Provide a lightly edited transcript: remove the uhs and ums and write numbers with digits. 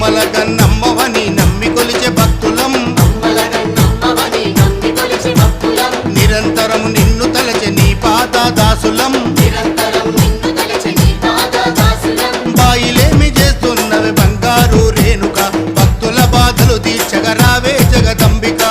అమ్మలగన్నమ్మవని నమ్మి కొలిచే భక్తులం నిరంతరం నిన్ను తలచె నీ పాద దాసులం బాయిలేమి చేస్తున్నవి బంగారు రేణుక భక్తుల బాధలు తీర్చగరావే జగదంబిక